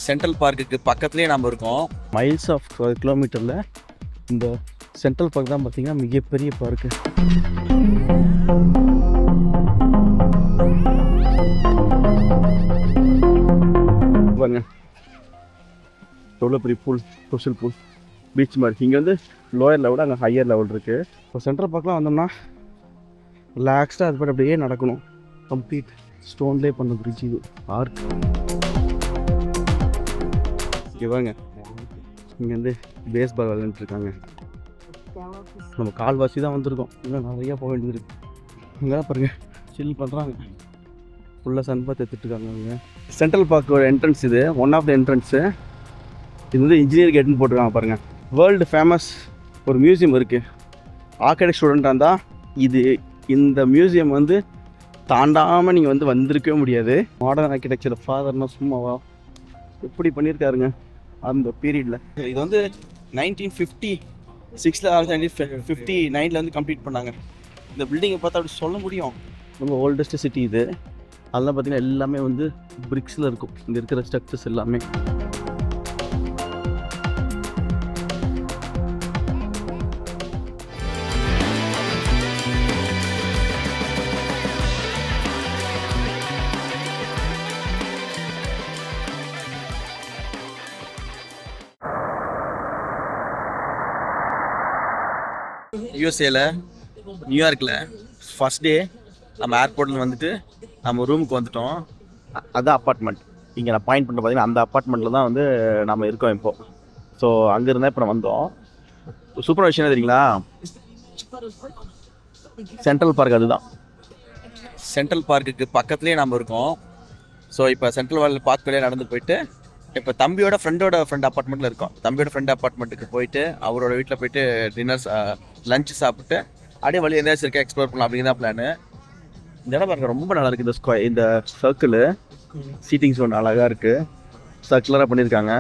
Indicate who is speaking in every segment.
Speaker 1: Central பார்க்குக்கு பக்கத்துலேயே நம்ம இருக்கோம்.
Speaker 2: மைல்ஸ் ஆஃப் கிலோமீட்டரில் இந்த சென்ட்ரல் பார்க் தான் பார்த்திங்கன்னா மிகப்பெரிய பார்க்கு. பாருங்க எவ்வளோ பெரிய பூல், சோஷியல் பூல், பீச் மாதிரி. இங்கே வந்து லோயர் லெவலில் அங்கே ஹையர் லெவல் இருக்குது. இப்போ சென்ட்ரல் பார்க்லாம் வந்தோம்னா ரிலாக்ஸ்டாக அது பட் அப்படியே நடக்கணும். கம்ப்ளீட் ஸ்டோன்லேயே பண்ண பிரிட்ஜ் இது பார்க். இங்கே பாருங்க இங்கே வந்து பேஸ்பால் விளையாண்டுருக்காங்க. நம்ம கால்வாசி தான் வந்திருக்கோம், இன்னும் நிறையா போக வேண்டியது இருக்குது. இங்கெல்லாம் பாருங்கள் சில் பண்ணுறாங்க, ஃபுல்லாக சன்பாத் எடுத்துகிட்ருக்காங்க. அவங்க சென்ட்ரல் பார்க்கோட என்ட்ரன்ஸ் இது, ஒன் ஆஃப் த என்ட்ரன்ஸு. இது வந்து இன்ஜினியர் கேட்டுன்னு போட்டிருக்காங்க பாருங்கள். வேர்ல்டு ஃபேமஸ் ஒரு மியூசியம் இருக்குது. ஆர்கிடெக்ட் ஸ்டூடெண்ட்டாக இருந்தால் இந்த மியூசியம் வந்து தாண்டாமல் நீங்கள் வந்து வந்திருக்கவே முடியாது. மாடர்ன் ஆர்கிடெக்சர் ஃபாதர்னா சும்மாவா எப்படி பண்ணியிருக்காருங்க அந்த பீரியடில். இது வந்து 1956 1959 வந்து கம்ப்ளீட் பண்ணாங்க. இந்த பில்டிங்கை பார்த்தா அப்படி சொல்ல முடியும் ரொம்ப ஓல்டஸ்ட் சிட்டி இது. அதெல்லாம் பார்த்திங்கன்னா எல்லாமே வந்து பிரிக்ஸில் இருக்கும் இங்கே இருக்கிற ஸ்ட்ரக்சர்ஸ் எல்லாமே.
Speaker 1: யூஎஸ்ஏல நியூயார்க்கில் ஃபஸ்ட் டே நம்ம ஏர்போர்ட்டில் வந்துட்டு நம்ம ரூமுக்கு வந்துட்டோம்.
Speaker 2: அதுதான் அப்பார்ட்மெண்ட். இங்கே நான் பாயிண்ட் பண்ண பார்த்தீங்கன்னா அந்த அப்பார்ட்மெண்ட்டில் தான் வந்து நம்ம இருக்கோம் இப்போது. ஸோ அங்கே இருந்தால் இப்போ நம்ம வந்தோம். சூப்பர் விஷயம் தெரியுங்களா, சென்ட்ரல் பார்க். அதுதான்
Speaker 1: சென்ட்ரல் பார்க்குக்கு பக்கத்துலேயே நம்ம இருக்கோம். ஸோ இப்போ சென்ட்ரல் பார்க் வழியாக நடந்து போயிட்டு இப்போ தம்பியோட ஃப்ரெண்ட் அப்பார்ட்மெண்ட்டில் இருக்கோம். தம்பியோட ஃப்ரெண்ட் அப்பார்ட்மெண்ட்டுக்கு போயிட்டு அவரோட வீட்டில் போயிட்டு லஞ்ச் சாப்பிட்டு அப்படியே வழி எங்கேயாச்சும் இருக்க எக்ஸ்ப்ளோர் பண்ணலாம் அப்படிங்கிற தான் பிளானு. இந்த இடம் பாருங்க ரொம்ப நல்லா இருக்குது. இந்த சர்க்கிள் சீட்டிங் ஜோன் அழகாக இருக்குது, சர்க்குலராக பண்ணியிருக்காங்க.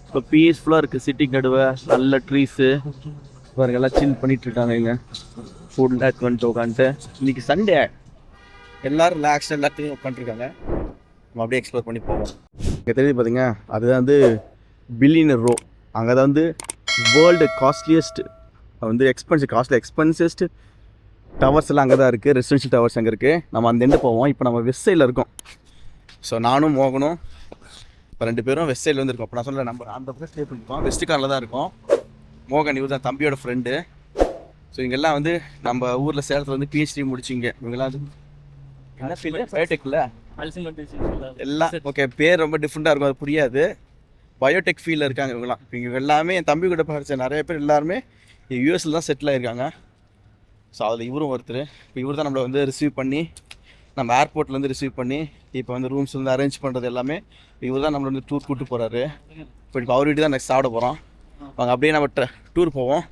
Speaker 1: இப்போ பீஸ்ஃபுல்லாக இருக்குது. சிட்டிங் நடுவே நல்ல ட்ரீஸு பாருங்க, எல்லாம் சில் பண்ணிகிட்ருக்காங்க. இங்கே ஃபுட்டில் வந்துட்டு உட்காந்துட்டு இன்றைக்கி சண்டே எல்லோரும் ரிலாக்ஸ்டாக எல்லாத்தையும் உட்காந்துருக்காங்க. நம்ம அப்படியே எக்ஸ்ப்ளோர் பண்ணி போவோம்.
Speaker 2: இங்கே தெரியுது பார்த்தீங்க, அதுதான் வந்து பில்லியனர் ரோ. அங்கே தான் வந்து வேர்ல்டு காஸ்ட்லியஸ்ட் வந்து எக்ஸ்பென்சிவஸ்ட் டவர்ஸ் எல்லாம் அங்கே தான் இருக்குது. ரெசிடென்ஷியல் டவர்ஸ் அங்கே இருக்குது. நம்ம அந்த எண்டு போவோம். இப்போ நம்ம வெஸ்ட் சைடில் இருக்கோம்.
Speaker 1: ஸோ நானும் மோகனும் இப்போ 2 பேரும் வெஸ்ட் சைடில் வந்துருக்கோம். இப்போ நான் சொல்ல நம்ம அந்த பக்கம் ஸ்டே பண்ணிருக்கோம். வெஸ்ட் காரில் தான் இருக்கோம். மோகன் இவர் தான் தம்பியோட ஃப்ரெண்டு. ஸோ இங்கெல்லாம் வந்து நம்ம ஊரில் சேலத்தில் வந்து பிஹெச்டி முடிச்சிங்க. இவங்கெல்லாம் வந்து என்ன ஃபீல்டு, பயோடெக்கில் எல்லாம் ஓகே. பேர் ரொம்ப டிஃப்ரெண்ட்டாக இருக்கும், அது புரியாது. பயோடெக் ஃபீல்டில் இருக்காங்க இவங்கெல்லாம். இவங்க எல்லாமே என் தம்பி கூட படித்த நிறைய பேர் எல்லாருமே யூஎஸில் தான் செட்டில் ஆகிருக்காங்க. ஸோ அதில் இவரும் ஒருத்தர். இப்போ இவர் தான் நம்மளை வந்து ரிசீவ் பண்ணி நம்ம ஏர்போர்ட்லேருந்து ரிசீவ் பண்ணி இப்போ வந்து ரூம்ஸ் வந்து அரேஞ்ச் பண்ணுறது எல்லாமே இவர் தான் நம்மளை வந்து டூர் கூப்பிட்டு போகிறாரு. இப்போ அவர் வீட்டு தான் நெக்ஸ்ட் சாப்பிட போகிறோம். அவங்க அப்படியே நம்ம டூர் போவோம்.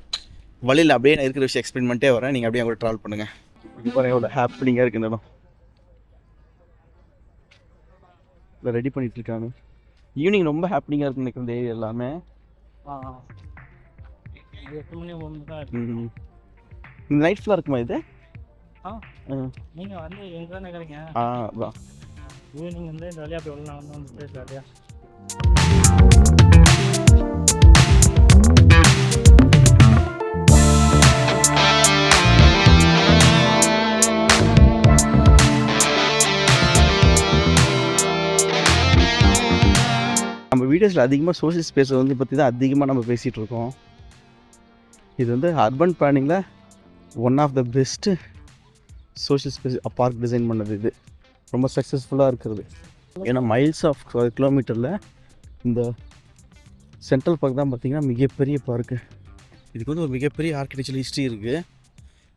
Speaker 1: வழியில் அப்படியே நான் இருக்கிற விஷயம் எக்ஸ்பிளைன் பண்ணிட்டே வரேன். நீங்கள் அப்படியே கூட ட்ராவல் பண்ணுங்கள்.
Speaker 2: இப்போ எவ்வளோ ஹாப்பினிங்காக இருக்குது இந்த இடம். இல்லை ரெடி பண்ணிகிட்ருக்காங்க. ஈவினிங் ரொம்ப ஹாப்பினிங்காக இருக்குன்னு நினைக்கிறேன் இந்த ஏரியா எல்லாமே. இந்த நைட் ஃபுல்லாக இருக்குமா இது?
Speaker 3: நீங்கள் வந்து எங்கே தான் நினைக்கிறீங்க? ஈவினிங் வந்து இந்த வழியாக போய் உள்ள வந்து பேச இல்லையா?
Speaker 2: நம்ம வீடியோஸில் அதிகமாக சோஷியல் ஸ்பேஸை வந்து பற்றி தான் அதிகமாக நம்ம பேசிகிட்டு இருக்கோம். இது வந்து அர்பன் பிளானிங்கில் one of the best social space park design பண்ணது. இது ரொம்ப சக்ஸஸ்ஃபுல்லாக இருக்கிறது. ஏன்னா மைல்ஸ் ஆஃப் கிலோமீட்டரில் இந்த சென்ட்ரல் பார்க் தான் பார்த்திங்கன்னா மிகப்பெரிய பார்க்கு. இதுக்கு வந்து ஒரு மிகப்பெரிய ஆர்கிடெக்சர் ஹிஸ்ட்ரி இருக்குது.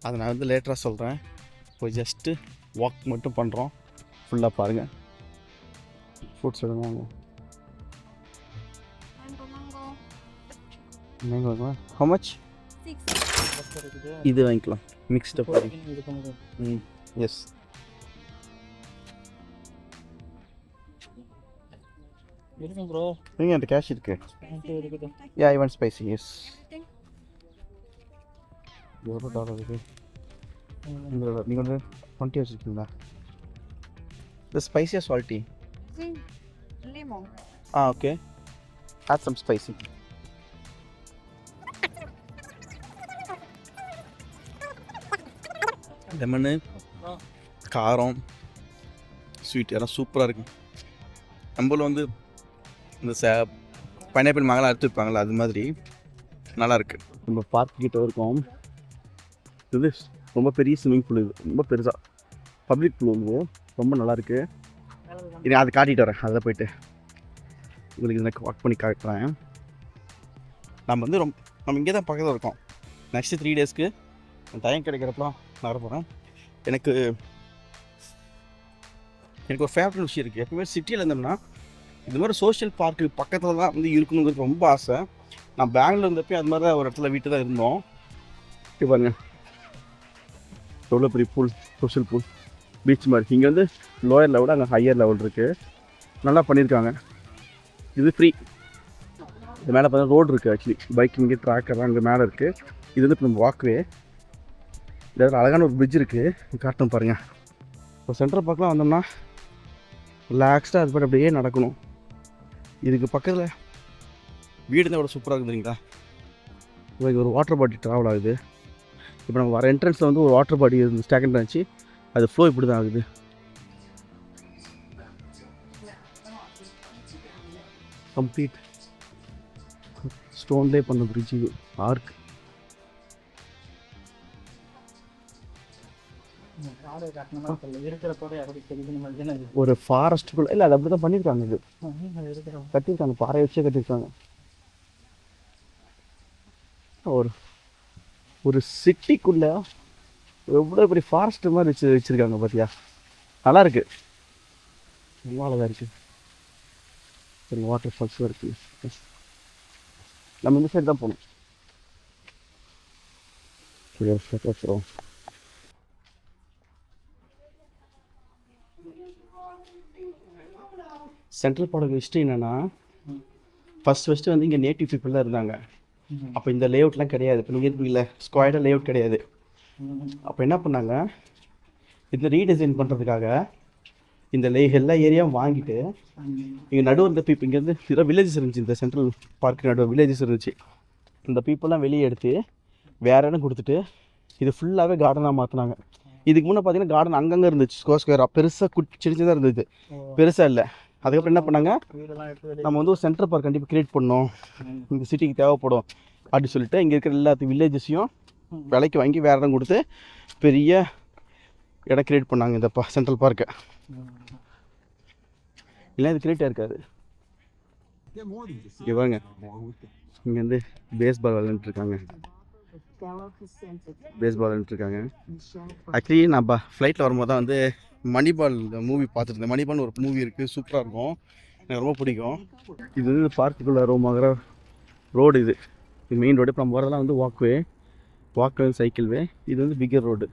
Speaker 2: அதை நான் வந்து லேட்டராக சொல்கிறேன். இப்போ ஜஸ்ட்டு வாக் மட்டும் பண்ணுறோம். ஃபுல்லாக பாருங்கள். ஃபுட்ஸ் எடுங்க. Mango how much? 6 இது வாங்கிக்கலாம் மிக்ஸ்ட் அப். எஸ்
Speaker 3: இருக்கு ப்ரோ.
Speaker 2: நீங்க அந்த கேஷ் இருக்கு.
Speaker 3: இருக்குது.
Speaker 2: Ya I want spicy. Yes எவ்வளோ டாலர் இருக்கு? நீங்கள் வந்து 20 வச்சுருக்கீங்களா? இந்த ஸ்பைசியாக salty
Speaker 4: Lemon.
Speaker 2: Okay. Add some spicy.
Speaker 1: Lemon, காரம், ஸ்வீட் எல்லாம் சூப்பராக இருக்குது. நம்மளும் வந்து இந்த பைனாப்பிள் மங்களாம் எடுத்து வைப்பாங்களா, அது மாதிரி நல்லாயிருக்கு.
Speaker 2: நம்ம பார்க் கிட்ட இருக்கோம். இது ரொம்ப பெரிய ஸ்விம்மிங் பூல். இது ரொம்ப பெருசாக பப்ளிக் பூல் வந்து ரொம்ப நல்லாயிருக்கு. இது அதை காட்டிகிட்டு வரேன். அதில் போயிட்டு உங்களுக்கு எனக்கு வாக் பண்ணி காட்டுறேன்.
Speaker 1: நம்ம வந்து நம்ம இங்கே தான் பக்கத்தில் இருக்கோம். நெக்ஸ்ட்டு 3 டேஸ்க்கு டைம் கிடைக்கிறப்பலாம் நான் வர போகிறேன். எனக்கு ஒரு ஃபேவரட் விஷயம் இருக்குது. எப்பவுமே சிட்டியில் இருந்தோம்னா இது மாதிரி சோஷியல் பார்க்கு பக்கத்தில் தான் வந்து இருக்கணுங்கிறது ரொம்ப ஆசை. நான் பெங்களூர் இருந்தப்போ அது மாதிரி தான் ஒரு இடத்துல வீட்டு தான் இருந்தோம்.
Speaker 2: இப்போ பாருங்க எவ்வளோ பெரிய பூல், சோஷியல் பூல், பீச் மாதிரி. இங்கே வந்து லோயர் லெவல், அங்கே ஹையர் லெவல் இருக்குது. நல்லா பண்ணியிருக்காங்க. இது ஃப்ரீ. இது மேலே பார்த்தா ரோடு இருக்குது. ஆக்சுவலி பைக்கிங்கு ட்ராக்கெல்லாம் அங்கே மேலே இருக்குது. இது வந்து இப்போ நம்ம வாக்வே. இதில் அழகான ஒரு பிரிட்ஜ் இருக்குது, காட்டும் பாருங்கள். இப்போ சென்ட்ரல் பார்க்லாம் வந்தோம்னா ரிலாக்ஸ்டாக அது பாட்டு அப்படியே நடக்கணும். இதுக்கு பக்கத்தில்
Speaker 1: வீடு தான் எவ்வளோ சூப்பராக இருக்குதுங்களா.
Speaker 2: இப்போ இங்கே ஒரு வாட்டர் பாடி ட்ராவல் ஆகுது. இப்போ நம்ம வர என்ட்ரன்ஸில் வந்து ஒரு வாட்டர் பாடி ஸ்டாக்கன் இருந்துச்சு. அது ஃப்ளோ இப்படி தான் ஆகுது. கம்ப்ளீட் ஸ்டோன்லேயே பண்ண பிரிட்ஜ், ஆர்க். ஒரு ஃபாரஸ்ட்டுக்குள்ள இல்லை, அது அப்படி தான் பண்ணியிருக்காங்க. இது கட்டியிருக்காங்க, பாறையை வச்சே கட்டியிருக்காங்க. ஒரு சிட்டிக்குள்ளே எவ்வளோ பெரிய ஃபாரஸ்ட் மாதிரி வச்சுருக்காங்க பார்த்தியா. நல்லா இருக்குது, ரொம்ப அழகாக இருக்குது. சரி, வாட்டர் ஃபால்ஸும் இருக்குது. நம்ம இந்த சைடு தான் போகணும். சென்ட்ரல் பார்க் ஹிஸ்ட்ரி என்னென்னா, ஃபஸ்ட்டு வந்து இங்கே நேட்டிவ் பீப்புள் தான் இருந்தாங்க. அப்போ இந்த லேஅவுட்லாம் கிடையாது. இப்போ நீங்கள் இருப்பீங்கள ஸ்கொயர்டாக லேஅவுட் கிடையாது. அப்போ என்ன பண்ணாங்க, இந்த ரீடிசைன் பண்ணுறதுக்காக இந்த எல்லா ஏரியாவும் வாங்கிட்டு இங்கே நடுவில் இந்த பீப்புள் இங்கேருந்து சில வில்லேஜஸ் இருந்துச்சு. இந்த சென்ட்ரல் பார்க்கு நடுவில் வில்லேஜஸ் இருந்துச்சு. இந்த பீப்புளெலாம் வெளியே எடுத்து வேறு இடம் கொடுத்துட்டு இது ஃபுல்லாகவே கார்டனாக மாற்றினாங்க. இதுக்கு முன்னே பார்த்தீங்கன்னா கார்டன் அங்கங்கே இருந்துச்சு, ஸ்கொயராக பெருசாக சின்னதாக இருந்தது, பெருசாக இல்லை. அதுக்கப்புறம் என்ன பண்ணாங்க, நம்ம வந்து ஒரு சென்ட்ரல் பார்க் கண்டிப்பாக க்ரியேட் பண்ணோம், இந்த சிட்டிக்கு தேவைப்படும் அப்படின்னு சொல்லிட்டு இங்கே இருக்கிற எல்லாத்து வில்லேஜஸையும் விலைக்கு வாங்கி வேறு இடம் கொடுத்து பெரிய இடம் க்ரியேட் பண்ணாங்க இந்த சென்ட்ரல் பார்க்கை. இல்லை இது கிரியேட்டாக இருக்காது. இவங்க இங்கே வந்து பேஸ்பால் விளையாண்டுருக்காங்க. ஆக்சுவலி நான் ஃப்ளைட்டில் வரும்போது தான் வந்து மணிபால் மூவி பார்த்துருந்தேன். மணிபால்னு ஒரு மூவி இருக்குது, சூப்பராக இருக்கும், எனக்கு ரொம்ப பிடிக்கும். இது வந்து பார்க்குக்குள்ளே ரோமாகிற ரோடு. இது மெயின் ரோடு. இப்போ நம்ம வரதெல்லாம் வந்து வாக்வே சைக்கிள் வே. இது வந்து பிகர் ரோடு.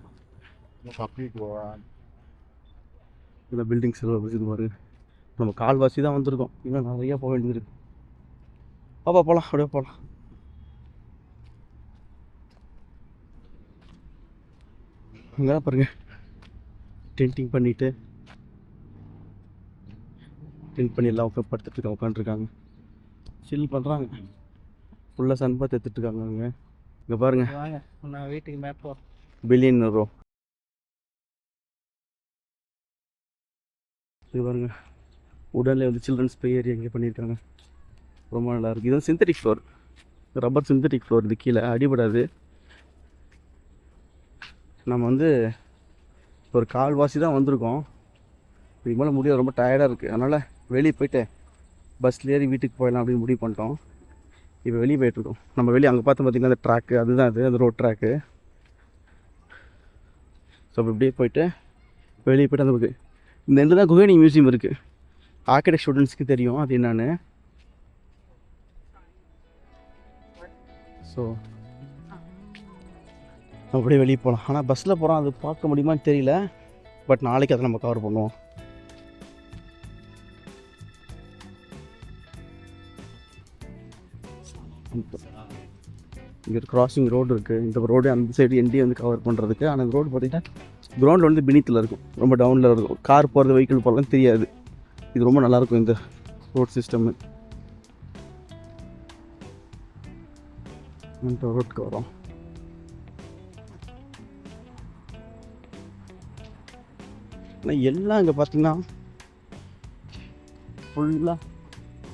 Speaker 2: இந்த பில்டிங்ஸ் இது மாதிரி நம்ம கால்வாசி தான் வந்திருக்கோம். இன்னும் நிறையா போக வேண்டியது இருக்குது. பாப்பா போகலாம், அப்படியே போகலாம். அங்கே பாருங்க டென்ட் பண்ணி எல்லாம் உட்காந்துருக்காங்க, சில் பண்ணுறாங்க. ஃபுல்லாக சன்பாத் எடுத்துட்ருக்காங்க. அங்கே இங்கே பாருங்க,
Speaker 3: நான் வீட்டுக்கு மேப்
Speaker 2: பில்லியன் ரூபா. இது பாருங்க உடனே வந்து சில்ட்ரன்ஸ் ப்ளே ஏரியா இங்கே பண்ணியிருக்காங்க, ரொம்ப நல்லாயிருக்கு. இது வந்து synthetic floor, rubber synthetic floor. இது கீழே அடிபடாது. நம்ம வந்து ஒரு கால்வாசி தான் வந்திருக்கோம். இதுக்கு மேலே முடியாது, ரொம்ப டயர்டாக இருக்குது. அதனால் வெளியே போய்ட்டு பஸ்ஸில் ஏறி வீட்டுக்கு போயிடலாம் அப்படின்னு முடிவு பண்ணிட்டோம். இப்போ வெளியே போயிட்டுருக்கோம். நம்ம வெளியே அங்கே பார்த்திங்கன்னா அந்த ட்ராக்கு, அதுதான் அது ரோட் ட்ராக்கு. ஸோ அப்போ இப்படியே போயிட்டு வெளியே போய்ட்டு அந்த இந்த எந்த தான் குஹேனி மியூசியம் இருக்குது. ஆர்கிடெக்ட் ஸ்டூடெண்ட்ஸ்க்கு தெரியும் அது என்னன்னு. ஸோ அப்படியே வெளியே போகலாம். ஆனால் பஸ்ஸில் போகிறோம், அது பார்க்க முடியுமான்னு தெரியல. பட் நாளைக்கு அதை நம்ம கவர் பண்ணுவோம். இங்கே ஒரு கிராசிங் ரோடு இருக்குது. இந்த ரோடு அந்த சைடு எண்டி வந்து கவர் பண்ணுறதுக்கு. ஆனால் இந்த ரோடு பார்த்திங்கன்னா கிரவுண்டில் வந்து பினித்தில் இருக்கும், ரொம்ப டவுனில் இருக்கும். கார் போகிறது வெஹிக்கிள் போகிறதுலாம் தெரியாது. இது ரொம்ப நல்லாயிருக்கும் இந்த ரோட் சிஸ்டம். இந்த ரோட்டுக்கு வரோம். ஆனால் எல்லாம் இங்கே பார்த்தீங்கன்னா ஃபுல்லாக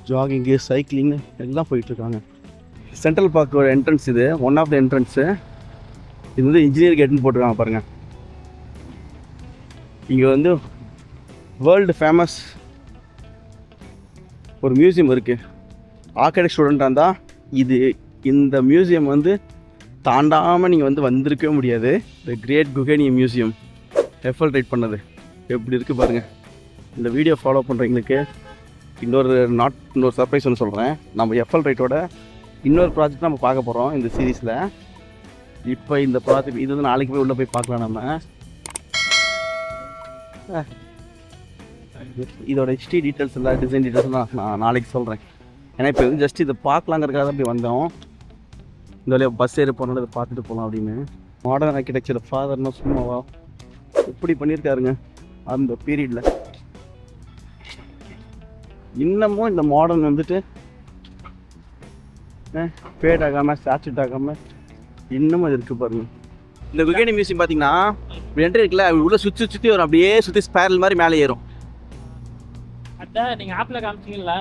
Speaker 2: ஜாகிங்கு சைக்கிளிங்கு எல்லாம் போயிட்டுருக்காங்க. சென்ட்ரல் பார்க்கோட என்ட்ரன்ஸ் இது, ஒன் ஆஃப் த என்ட்ரன்ஸு. இது வந்து இன்ஜினியர் கேட்டுன்னு போட்டிருக்காங்க பாருங்கள். இங்கே வந்து வேர்ல்டு ஃபேமஸ் ஒரு மியூசியம் இருக்குது. ஆர்கிடெக்ட் ஸ்டூடெண்ட்டாக இருந்தால் இந்த மியூசியம் வந்து தாண்டாமல் நீங்கள் வந்து வந்திருக்கவே முடியாது. த கிரேட் குகேனியம் மியூசியம் எஃபல் ரைட் பண்ணது எப்படி இருக்குது பாருங்கள். இந்த வீடியோ ஃபாலோ பண்ணுறவங்களுக்கு இன்னொரு சர்ப்ரைஸ் ஒன்று சொல்கிறேன். நம்ம எஃபல் ரைட்டோட இன்னொரு ப்ராஜெக்ட் நம்ம பார்க்க போகிறோம் இந்த சீரீஸில். இப்போ இந்த ப்ராஜெக்ட் இது வந்து நாளைக்கு போய் உள்ளே போய் பார்க்கலாம். நம்ம இதோட ஹிஸ்ட்ரி டீட்டெயில்ஸ் எல்லாம் டிசைன் டீட்டெயில்ஸ் நான் நாளைக்கு சொல்கிறேன். ஏன்னா இப்போ வந்து ஜஸ்ட் இதை பார்க்கலாங்கிறதுக்காக அப்படி வந்தோம். இந்த வழியாக பஸ் ஏறி போனாலும் இதை பார்த்துட்டு போகலாம் அப்படின்னு. மாடர்ன் ஆர்கிடெக்சர் ஃபாதர்னா சும்மாவா எப்படி பண்ணியிருக்காருங்க அந்த பீரியடில். இன்னமும் இந்த மாடர்ன் வந்துட்டு ஃபேட் ஆகாமல் ஸ்டாச்சுட் ஆகாமல் இன்னமும் அது இருக்குது பாருங்க. இந்த குகேனியம் மியூசியம் பார்த்தீங்கன்னா என்ட்ரி இருக்குல்ல, உள்ளே சுற்றி வரும், அப்படியே சுற்றி ஸ்பேரல் மாதிரி மேலே ஏறும்.
Speaker 3: அதான் நீங்கள் ஆப்பில் காமிச்சிங்களா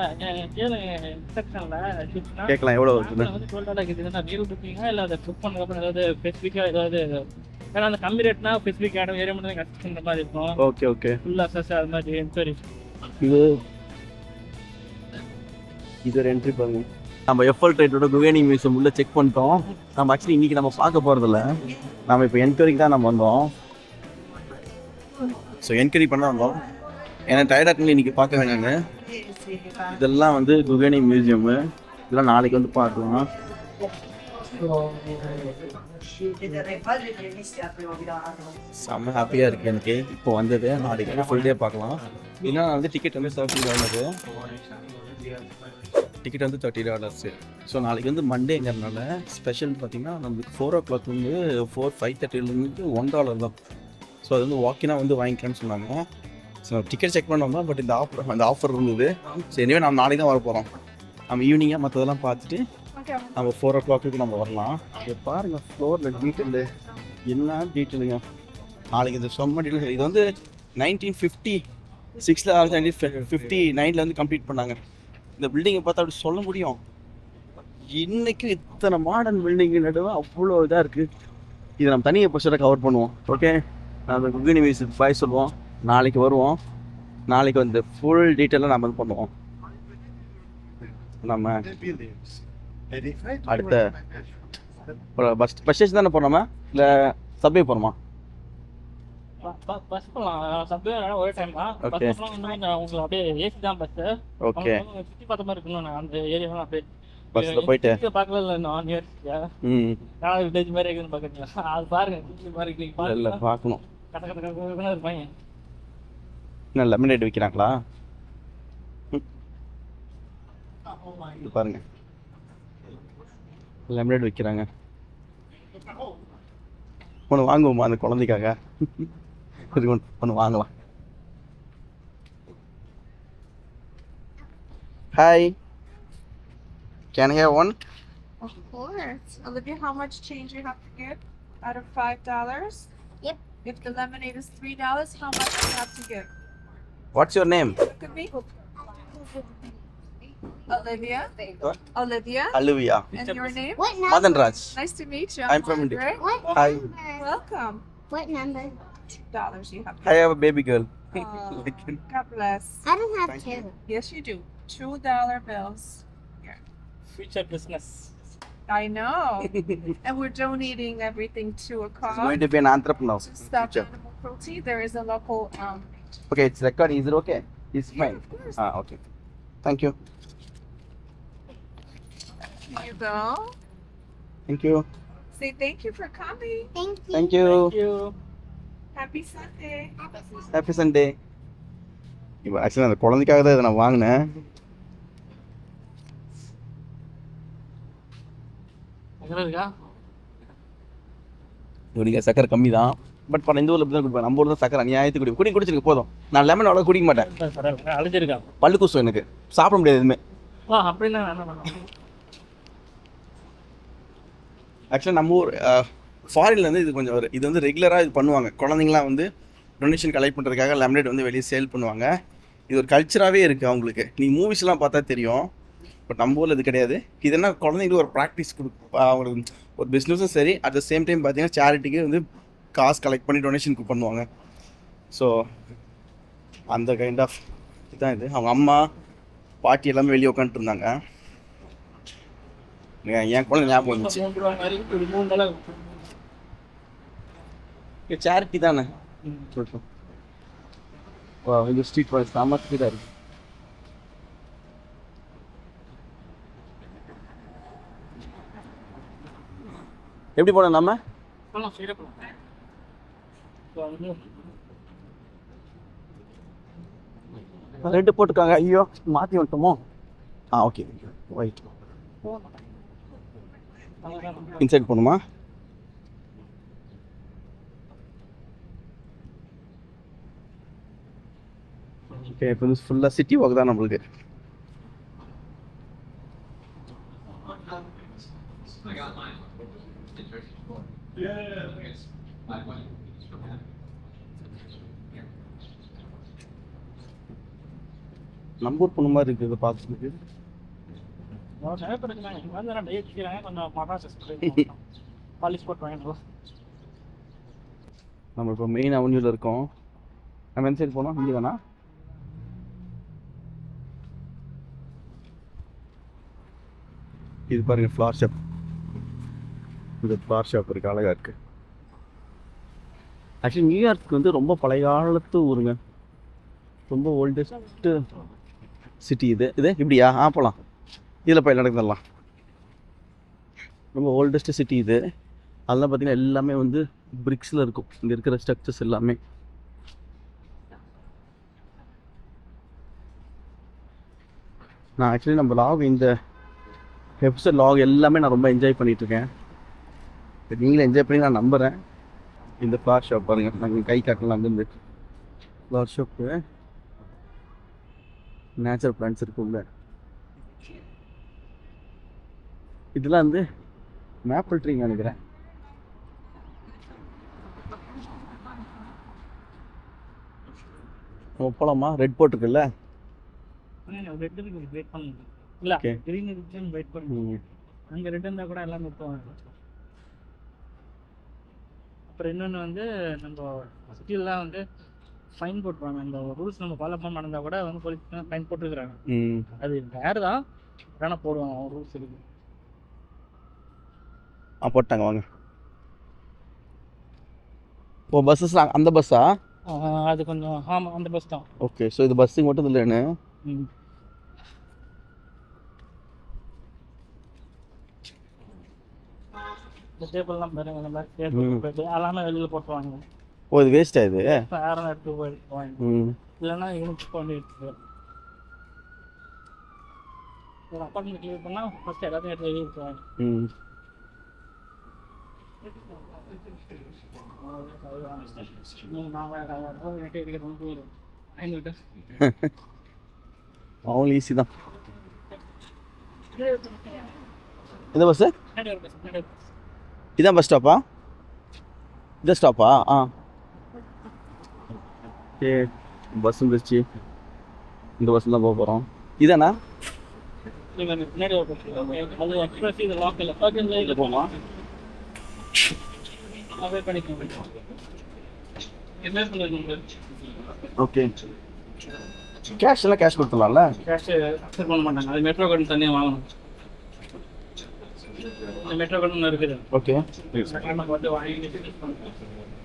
Speaker 3: இன்ஸ்ட்ரக்ஷனில்
Speaker 2: கேட்கலாம் எவ்வளோ இருக்குன்னு.
Speaker 3: வந்து $12 இருக்குது. ரீல் புக்கிங்கா இல்லை அதை புக் பண்ணதுக்கப்புறம் ஏதாவது ஸ்பெசிஃபிக்காக ஏதாவது, ஏன்னா அந்த கம்மி ரேட்னா ஸ்பெசிஃபிக் இடம் ஏரியா மட்டும் கன்ஸ்ட்ரக்ஷன் மாதிரி இருக்கும்.
Speaker 2: ஓகே
Speaker 3: ஃபுல் அசஸ் அது மாதிரி என்கொயரி.
Speaker 2: இது ஒரு என்ட்ரி பாருங்க. நம்ம எஃபல் ரைட்டோட குகேனியம் மியூசியம் உள்ளே செக் பண்ணிட்டோம். நம்ம ஆக்சுவலி இன்றைக்கி நம்ம பார்க்க போகிறதில்ல, நம்ம இப்போ என்கொயரிக்கு தான் நம்ம வந்தோம். ஸோ என்கொயரி பண்ண வந்தோம். ஏன்னா டயர்டாக இன்றைக்கி பார்க்க வேணாங்க. இதெல்லாம் வந்து குகேனியம் மியூசியமு, இதெல்லாம் நாளைக்கு வந்து பார்க்கலாம். செம்ம ஹாப்பியாக இருக்குது எனக்கு இப்போ வந்தது. நாளைக்கு ஃபுல் டே பார்க்கலாம். ஏன்னா வந்து டிக்கெட் வந்து $30. டிக்கெட் வந்து $30. ஸோ நாளைக்கு வந்து மண்டேங்கிறதுனால ஸ்பெஷல் பார்த்தீங்கன்னா நம்மளுக்கு 4 o'clock வந்து 5:30 $1 தான். ஸோ அது வந்து வாக்கினாக வந்து வாங்கிக்கலாம்னு சொன்னாங்க. ஸோ டிக்கெட் செக் பண்ண வந்தோம். பட் அந்த ஆஃபர் இருந்தது. ஸோ எனவே நம்ம நாளைக்கு தான் வர போகிறோம். நம்ம ஈவினிங்காக மற்றதெல்லாம் பார்த்துட்டு நம்ம 4 o'clock நம்ம வரலாம். இதை பாருங்கள் ஃப்ளோரில் டீட்டெயிலு என்ன டீட்டெயிலுங்க. நாளைக்கு இந்த செம்ம டீட்டெயில். இது வந்து 1956 1959 வந்து கம்ப்ளீட் பண்ணாங்க. இந்த பில்டிங்கை பார்த்தா அப்படி சொல்ல முடியும். இன்றைக்கும் இத்தனை மாடர்ன் பில்டிங்கு நடுவே அவ்வளோ இதாக இருக்குது. இதை நம்ம தனியாக எபிசோட கவர் பண்ணுவோம். ஓகே, நான் அந்த குகேனியம் மியூசியம் பாய் சொல்லுவோம். நாளைக்கு வருவோம். நாளைக்கு வந்து ஃபுல் டீட்டெயிலாக நம்ம இது பண்ணுவோம். நம்ம அடுத்த பஸ் ஸ்டேஷன் தானே போகிறோமா இல்லை சப்வே போகிறோமா?
Speaker 3: பஸ் போகலாம். சப்வே ஒரே டைம் தான்.
Speaker 2: ஓகே,
Speaker 3: உங்களுக்கு அப்படியே ஏசி தான் பஸ்.
Speaker 2: ஓகே,
Speaker 3: சுற்றி பார்த்த மாதிரி இருக்கணும். நான் அந்த ஏரியாலாம் அப்படியே
Speaker 2: பஸ்ஸில் போயிட்டு
Speaker 3: பார்க்கல. இல்லை நான் நான் வில்லேஜ் மாதிரி இருக்குன்னு பார்க்குறீங்களா? அது பாருங்க மாதிரி
Speaker 2: இல்லை பார்க்கணும்.
Speaker 3: கட்ட கட்ட கட்ட இருப்பாங்க.
Speaker 2: என்ன லெமனேட் விற்கிறாங்களா? இது பாருங்க, லெமனேட் விற்கிறாங்க. ஒன்று வாங்குவோமா அந்த குழந்தைக்காக? ஒன்று வாங்கலாம். Hi, can I have one?
Speaker 4: Of course. Olivia, how much change you have to give out of $5?
Speaker 5: Yep.
Speaker 4: If the lemonade is $3, how much do you have to give?
Speaker 2: What's your name?
Speaker 4: Look at me. Olivia.
Speaker 2: What?
Speaker 4: Olivia.
Speaker 2: Olivia.
Speaker 4: And your name?
Speaker 5: What number?
Speaker 2: Madan Raj.
Speaker 4: Nice to meet you.
Speaker 2: I'm from India.
Speaker 4: Margaret.
Speaker 5: What
Speaker 2: Hi.
Speaker 5: number?
Speaker 4: Welcome.
Speaker 5: What number?
Speaker 4: $2 you have to
Speaker 2: I have a baby girl.
Speaker 4: give. God bless.
Speaker 5: I don't have
Speaker 2: Thank
Speaker 5: two.
Speaker 4: Yes, you do. $2 bills.
Speaker 3: Future business.
Speaker 4: I know. And we're donating everything to a
Speaker 2: He's
Speaker 4: cause
Speaker 2: going to be an entrepreneur.
Speaker 4: to stop
Speaker 2: Future.
Speaker 4: animal cruelty. There is a local
Speaker 2: Okay, it's recording. Is it okay? It's fine.
Speaker 4: of course.
Speaker 2: Okay. Thank you.
Speaker 4: Here you go.
Speaker 2: Thank you.
Speaker 4: Say thank you for coming.
Speaker 5: Thank you.
Speaker 2: Thank you.
Speaker 4: Happy Sunday.
Speaker 2: Happy Sunday. இப்போ ஆக்சுவலாக அந்த குழந்தைக்காக தான் இதை நான் வாங்கினேன்.
Speaker 3: எங்கே இருக்கா?
Speaker 2: இவனுக்கு சக்கரை கம்மி தான். பட் பல இந்த ஊரில் இப்படி தான் குடிப்பேன். நம்ம ஊரில் தான் சக்கரை அநியாயத்துக்கு குடிச்சிருக்கு போதும். நான் லெமன் அவ்வளோ குடிக்க மாட்டேன்.
Speaker 3: அழைச்சிருக்கா?
Speaker 2: பல்லு கூசும் எனக்கு. சாப்பிட முடியாது எதுவுமே.
Speaker 3: அப்படின்னா என்ன பண்ணலாம்?
Speaker 1: ஆக்சுவலாக நம்ம ஊர் ஃபாரின்லேருந்து இது கொஞ்சம் இது வந்து ரெகுலராக இது பண்ணுவாங்க. குழந்தைங்களாம் வந்து டொனேஷன் கலெக்ட் பண்ணுறதுக்காக லெமனேட் வந்து வெளியே சேல் பண்ணுவாங்க. இது ஒரு கல்ச்சராகவே இருக்குது அவங்களுக்கு. நீ மூவிஸ்லாம் பார்த்தா தெரியும், பட் நம்ம ஊரில் இது கிடையாது. இது என்ன குழந்தைங்களுக்கு ஒரு ப்ராக்டிஸ் அவங்களுக்கு ஒரு பிஸ்னஸும் சரி, அட் த சேம் டைம் பார்த்தீங்கன்னா சேரிட்டிக்கு வந்து காசு கலெக்ட் பண்ணி டொனேஷனுக்கு பண்ணுவாங்க. ஸோ அந்த கைண்ட் ஆஃப் இதுதான் இது. அவங்க அம்மா பாட்டி எல்லாமே வெளியே உட்காந்துட்டு இருந்தாங்க. என் குழந்தை ஞாபகம் வந்துச்சு.
Speaker 3: 3 ரூபா மாதிரி ஒரு 3 டாலர்.
Speaker 1: சேரிட்டி தானே. இது ஸ்ட்ரீட் வாய்ஸ் செம்ம ஸ்பீடாக இருக்கு. எப்படி போனோம் நம்ம?
Speaker 3: போலாம், சைடா போலாம்.
Speaker 1: ரெட்டு போட்டுருக்காங்க. ஐயோ மாற்றி விட்டோமோ? Okay white. இன்சைட் போகணுமா? ஓகே, இப்போ வந்து ஃபுல்லாக சிட்டி வாக் தான் நம்மளுக்கு. நம்பூர் பொண்ணு மாதிரி இருக்குது இதை பார்த்துருக்கு.
Speaker 3: நிறைய பேர் இருக்காங்க. இங்கே வந்து டை அடிக்கிறாங்க, கொஞ்சம் மசாஜ் பாலிஷ் போட்டுவாங்க.
Speaker 1: நம்ம இப்போ மெயின் அவென்யூவில் இருக்கோம். நம்ம எந்த சைடு போனோம்? இங்கே தானா? இது பாருங்க ஃப்ளார் ஷாப். இது ஃப்ளார் ஷாப் இருக்குது, அழகாக இருக்குது. ஆக்சுவலி நியூயார்க்கு வந்து ரொம்ப பழைய காலத்து ஊருங்க. ரொம்ப ஓல்டஸ்ட்டு சிட்டி இது. இப்படியா? போகலாம். இதில் போய் நடந்துடலாம். ரொம்ப ஓல்டஸ்ட்டு சிட்டி இது. அதெல்லாம் பார்த்தீங்கன்னா எல்லாமே வந்து பிரிக்ஸில் இருக்கும். இங்கே இருக்கிற ஸ்ட்ரக்சர்ஸ் எல்லாமே. நான் ஆக்சுவலி நம்ம லாக் இந்த எபிசோட் லாக் எல்லாமே நான் ரொம்ப என்ஜாய் பண்ணிகிட்ருக்கேன். நீங்களும் என்ஜாய் பண்ணி நான் நம்புகிறேன். இந்த ஃப்ளார் ஷாப் பாருங்கள், நாங்கள் கை காட்டலாம். வந்து ஃப்ளார் ஷாப்பு நேச்சுரல் பிளான்ட்ஸ் இருக்குங்க. இதெல்லாம் வந்து மேப்பிள் ட்ரீ நினைக்கிறேன். நம்ம போகலாமா? ரெட் போட்டுருக்குல்ல?
Speaker 3: ரெட் இருக்கு, வெயிட் பண்ணுங்க. இல்லை, கிரீன் இருக்குன்னு வெயிட் பண்ணுங்க. அங்கே ரெட் இருந்தால் கூட எல்லாம் நிறுத்துவாங்க. அப்புறம் இன்னொன்று வந்து நம்ம சிட்டிலாம் வந்து ஃபைன் போட்டுருவாங்க. அந்த ரூல்ஸ் நம்ம ஃபாலோ பண்ண நடந்தால் கூட வந்து போலீஸ் ஃபைன் போட்டுருக்குறாங்க. அது வேறு தான், வேணால் போடுவாங்க. அவங்க ரூல்ஸ் இருக்குது.
Speaker 1: போட்டாங்க வாங்க. பஸ்ஸஸ் அந்த பஸ்ஸா?
Speaker 3: அது கொஞ்சம் ஆமாம், அந்த பஸ் தான்.
Speaker 1: ஓகே, ஸோ இது பஸ்ஸுக்கு மட்டும் இல்லைன்னு.
Speaker 3: இந்த டேபிள்லாம் பாருங்க, இந்த மாதிரி டேபிள் எல்லாமே வெளியில் போட்டுருவாங்க.
Speaker 1: இது வேஸ்டா? இது
Speaker 3: யாரும் எடுத்து போயிடுவாங்க. இல்லைன்னா இவனுக்கு கொண்டு எடுத்துட்டு ஒரு அப்பார்ட்மெண்ட் கிளியர் பண்ணால் ஃபஸ்ட்டு எல்லாத்தையும் எடுத்து வெளியே விட்டுருவாங்க.
Speaker 1: அவங்களும் ஈஸி தான். இந்த பஸ்ஸு இதான் பஸ் ஸ்டாப்பா? இந்த ஸ்டாப்பா? ஓகே, பஸ் வந்துருச்சு. இந்த பஸ்ஸில் தான் போக போகிறோம். இதாண்ணா?
Speaker 3: அது எக்ஸ்பிரஸ், இது லோக்கல்
Speaker 1: போமா? ஓகே, கேஷ் எல்லாம் கேஷ் கொடுத்துடலாம்ல?
Speaker 3: கேஷ் அக்செப்ட் பண்ண மாட்டாங்க. அது மெட்ரோ கார்டு தனியாக வாங்கணும். இந்த மெட்ரோ கார்டு ஒன்று இருக்குது.
Speaker 1: ஓகே,
Speaker 3: வந்து வாங்கிட்டு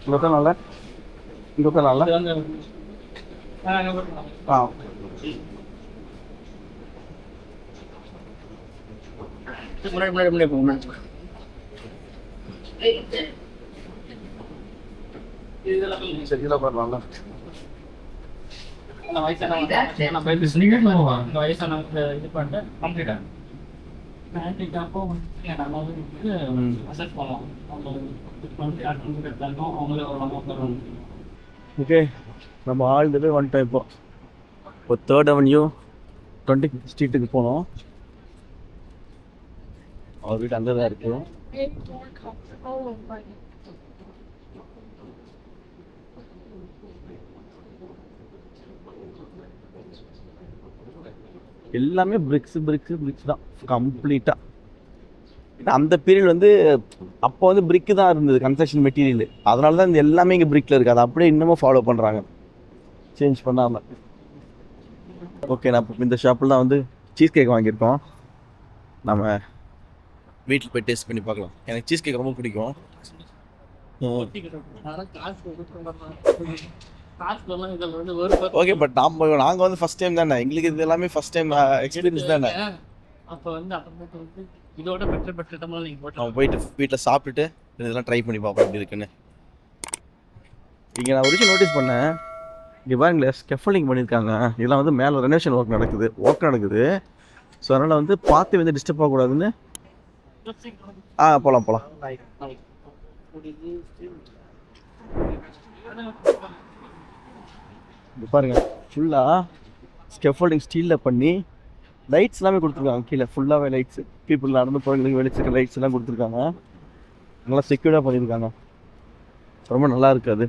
Speaker 1: இங்கே உட்காரலாம்ல? இங்கே உட்காரலாம்ல?
Speaker 3: இது வந்து முன்னாடி போகணும்.
Speaker 1: சரி, இதில் உட்காரலாம்ல?
Speaker 3: இந்த வயசானவங்க இது பண்ணிட்டு கம்ப்ளீட்டாக அப்போ நம்ம வந்து அசெப்ட் பண்ணலாம். அவங்களே ஒரு
Speaker 1: ஓகே, நம்ம ஆழ்ந்தது வந்துட்டோம். இப்போ 3rd Avenue 25th ஸ்ட்ரீட்டுக்கு போனோம்.
Speaker 2: அவர் வீடு அங்கே தான் இருக்குது.
Speaker 4: Maybe more comfortable with like.
Speaker 2: எல்லாமே பிரிக்ஸ் தான் கம்ப்ளீட்டாக. அந்த பீரியட் வந்து அப்போ வந்து பிரிக்கு தான் இருந்தது கன்ஸ்ட்ரக்ஷன் மெட்டீரியல். அதனால தான் இந்த எல்லாமே இங்கே பிரிக்கில் இருக்குது. அதை அப்படியே இன்னமும் ஃபாலோ பண்ணுறாங்க, சேஞ்ச் பண்ணாமல். ஓகே, நான் இப்போ இந்த ஷாப்பில் தான் வந்து சீஸ் கேக் வாங்கியிருக்கோம். நம்ம
Speaker 1: வீட்டில் போய் டேஸ்ட் பண்ணி பார்க்கலாம். எனக்கு சீஸ் கேக் ரொம்ப பிடிக்கும். ஓகே, பட் நாங்கள் வந்து ஃபர்ஸ்ட் டைம் தானே, எங்களுக்கு இது எல்லாமே ஃபர்ஸ்ட் டைம் எக்ஸ்பீரியன்ஸ் தானே.
Speaker 3: அப்போ வந்து அப்புறமேட்டு வந்து இதோட பெட்டர் டம்லாம் நீங்கள் போட்டு
Speaker 1: நம்ம போயிட்டு வீட்டில் சாப்பிட்டுட்டு இதெல்லாம் ட்ரை பண்ணி பார்ப்போம் எப்படி இருக்குன்னு.
Speaker 2: இங்கே நான் ஒரு விஷயம் நோட்டீஸ் பண்ணேன். இங்கே பாருங்களேன், ஸ்கெஃபோல்டிங் பண்ணியிருக்காங்க. இதெல்லாம் வந்து மேலே ரெனோவேஷன் ஒர்க் நடக்குது. ஸோ அதனால் வந்து பார்த்து வந்து டிஸ்டர்ப் ஆகக்கூடாதுன்னு. போகலாம். இது பாருங்க, ஃபுல்லாக ஸ்கெஃபோல்டிங் ஸ்டீலில் பண்ணி லைட்ஸ் எல்லாமே கொடுத்துருக்காங்க. கீழே ஃபுல்லாகவே லைட்ஸ், பீப்புள் நடந்து போகிறவங்களுக்கு வெளிச்சிருக்க லைட்ஸ் எல்லாம் கொடுத்துருக்காங்க. நல்லா செக்யூர்டாக பண்ணியிருக்காங்க. ரொம்ப நல்லா இருக்குது அது.